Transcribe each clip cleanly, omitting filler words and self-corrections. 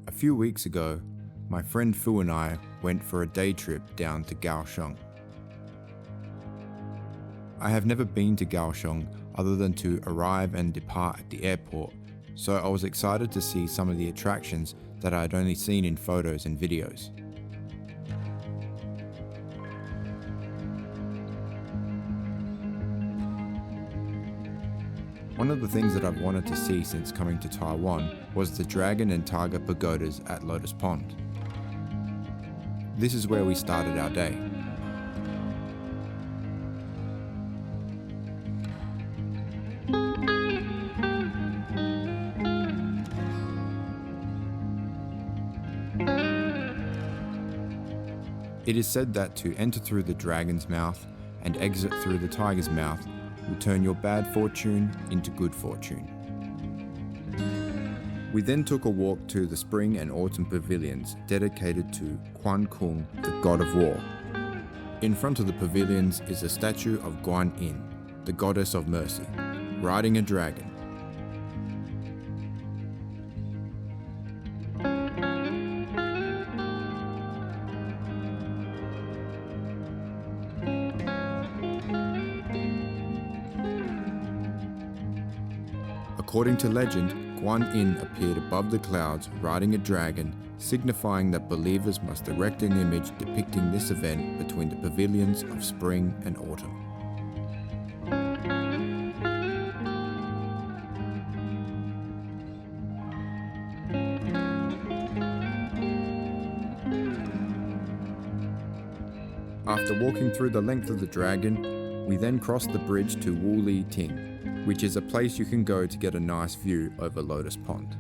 A few weeks ago, my friend Fu and I went for a day trip down to Kaohsiung. I have never been to Kaohsiung other than to arrive and depart at the airport, so I was excited to see some of the attractions that I had only seen in photos and videos. One of the things that I've wanted to see since coming to Taiwan was the dragon and tiger pagodas at Lotus Pond. This is where we started our day. It is said that to enter through the dragon's mouth and exit through the tiger's mouth will turn your bad fortune into good fortune. We then took a walk to the spring and autumn pavilions dedicated to Kaohsiung, the god of war. In front of the pavilions is a statue of Guan Yin, the goddess of mercy, riding a dragon. According to legend, Guan Yin appeared above the clouds riding a dragon, signifying that believers must erect an image depicting this event between the pavilions of spring and autumn. After walking through the length of the dragon, we then crossed the bridge to Wu Li Ting, which is a place you can go to get a nice view over Lotus Pond.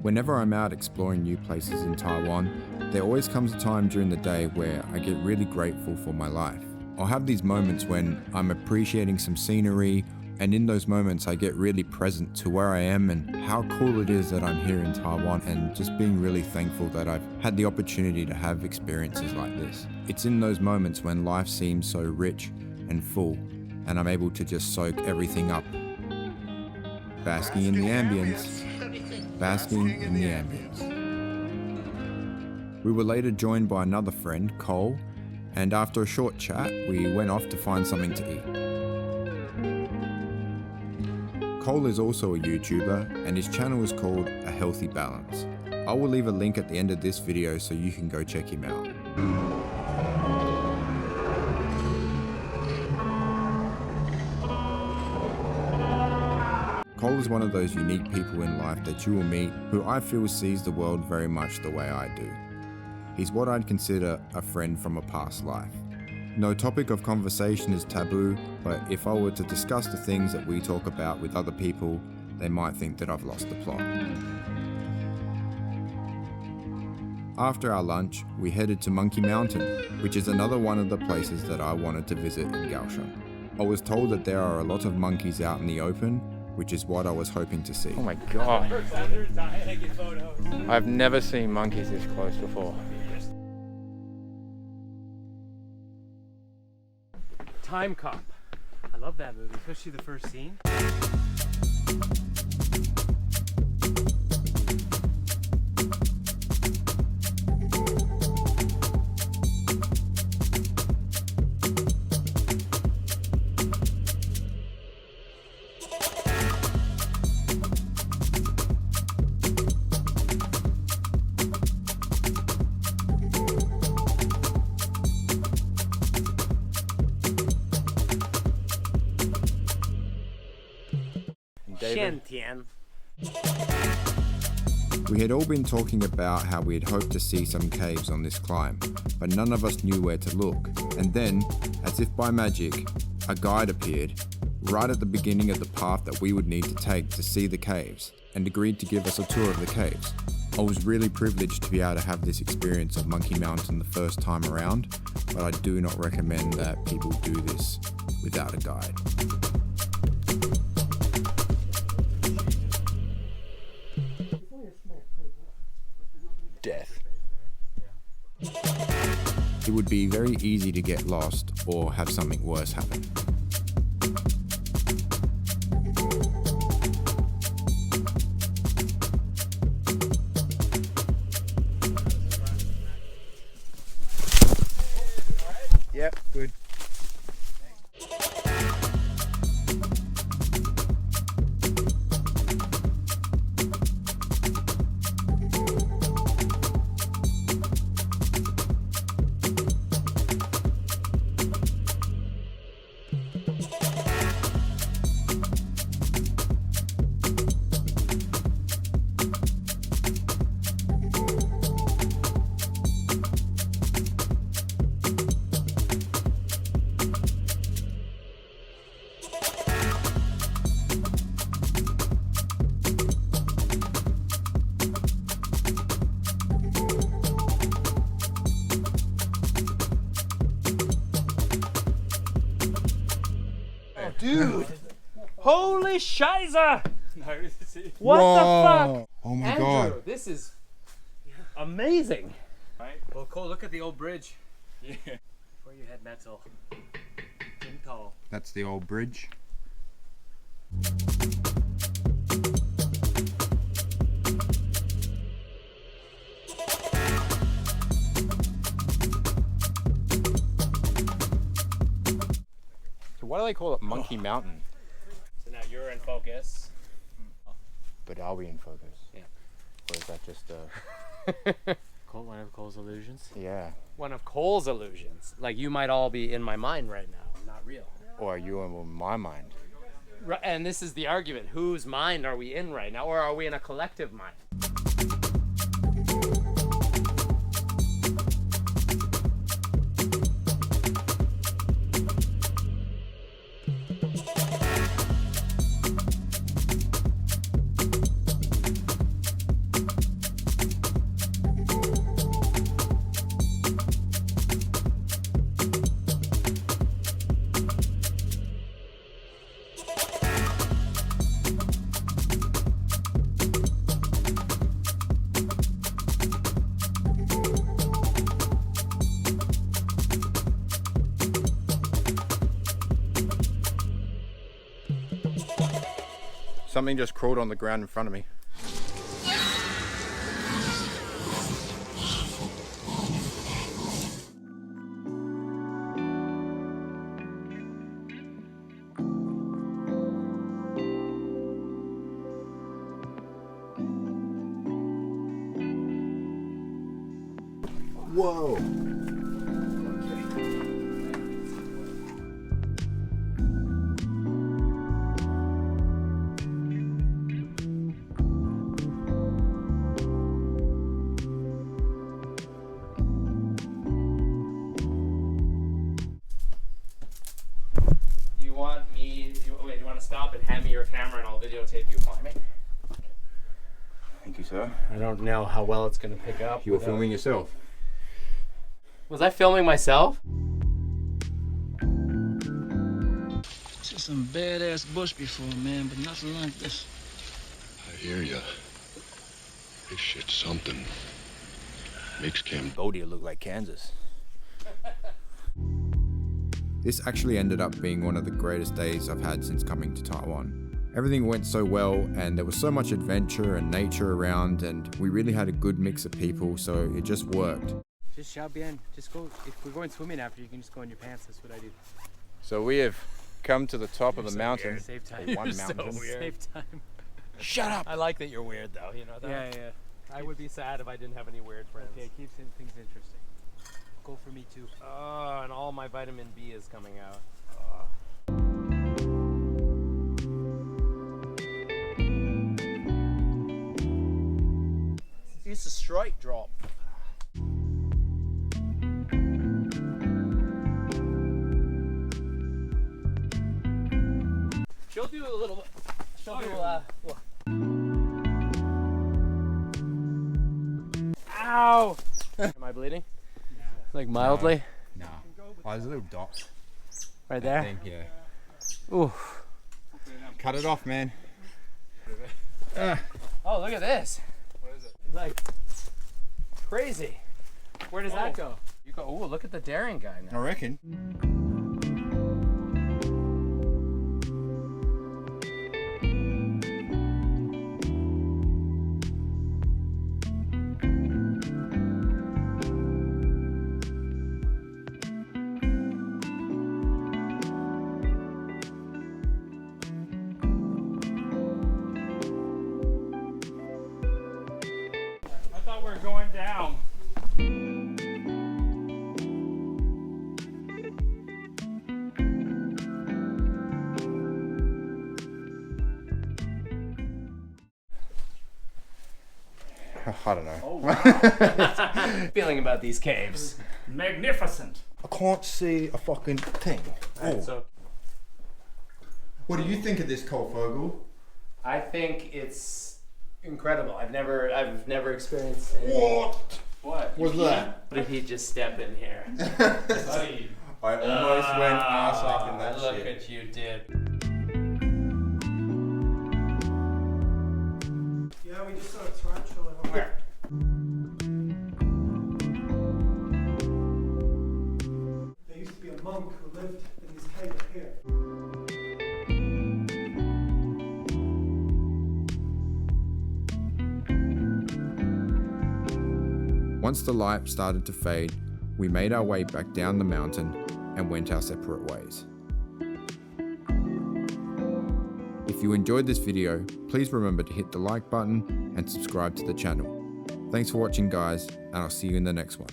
Whenever I'm out exploring new places in Taiwan, there always comes a time during the day where I get really grateful for my life. I'll have these moments when I'm appreciating some scenery, and in those moments I get really present to where I am and how cool it is that I'm here in Taiwan, and just being really thankful that I've had the opportunity to have experiences like this. It's in those moments when life seems so rich and full, and I'm able to just soak everything up. Basking in the ambience. Basking in the ambience. We were later joined by another friend, Cole, and after a short chat, we went off to find something to eat. Cole is also a YouTuber, and his channel is called A Healthy Balance. I will leave a link at the end of this video so you can go check him out. Cole is one of those unique people in life that you will meet who I feel sees the world very much the way I do. He's what I'd consider a friend from a past life. No topic of conversation is taboo, but if I were to discuss the things that we talk about with other people, they might think that I've lost the plot. After our lunch, we headed to Monkey Mountain, which is another one of the places that I wanted to visit in Kaohsiung. I was told that there are a lot of monkeys out in the open, which is what I was hoping to see. Oh my god. I've never seen monkeys this close before. Time Cop. I love that movie, especially the first scene. We had all been talking about how we had hoped to see some caves on this climb, but none of us knew where to look. And then, as if by magic, a guide appeared right at the beginning of the path that we would need to take to see the caves, and agreed to give us a tour of the caves. I was really privileged to be able to have this experience of Monkey Mountain the first time around, but I do not recommend that people do this without a guide. Death. It would be very easy to get lost or have something worse happen. Dude! Holy shiza! What Whoa. the fuck? Oh my Andrew, god. this is amazing. Right? Well, Cole, look at the old bridge. Yeah. Where you had metal. Tall. That's the old bridge. So why do they call it Monkey Mountain? So now you're in focus. But are we in focus? Yeah. Or is that just Cole, one of Cole's illusions? yeah. One of Cole's illusions. Like you might all be in my mind right now. Not real. Or are you in my mind? Right, and this is the argument. Whose mind are we in right now? Or are we in a collective mind? Something just crawled on the ground in front of me. Whoa. Do you want to stop and hand me your camera and I'll videotape you climbing? Thank you, sir. I don't know how well it's going to pick up. You were filming yourself. Was I filming myself? Seen some badass bush before, man, but nothing like this. I hear ya. This shit's something. Makes Cambodia Cambodia look like Kansas. This actually ended up being one of the greatest days I've had since coming to Taiwan. Everything went so well and there was so much adventure and nature around, and we really had a good mix of people, so it just worked. Just shout bien. Just go. If we're going swimming after, you can just go in your pants. That's what I do. So we have come to the top of the mountain. Save time. One mountain. Save time. Shut up! I like that you're weird, though. You know that. Yeah. I would be sad if I didn't have any weird friends. Okay, keep things interesting. Go for me too. Oh, and all my vitamin B is coming out. It's a straight drop. She'll do a little bit. She'll do look. Ow! Am I bleeding? Like mildly? No. Oh, there's a little dot. Right there? Thing, yeah. Ooh. Cut it off, man. Oh, look at this. What is it? Like, crazy. Where does that go? You go, ooh, look at the daring guy I now. reckon. I thought we were going down. I don't know. Oh, wow. Feeling about these caves. Magnificent. I can't see a fucking thing. Right, so What do you think of this, Kaohsiung? I think it's incredible. I've never experienced anything. What? What? was that? What if he just step in here? Buddy. I almost went ass up in that Look shit. at you, dude. Yeah, we just saw a tarantula. Where? There used to be a monk who lived in this cave up here. Once the light started to fade, we made our way back down the mountain and went our separate ways. If you enjoyed this video, please remember to hit the like button and subscribe to the channel. Thanks for watching, guys, and I'll see you in the next one.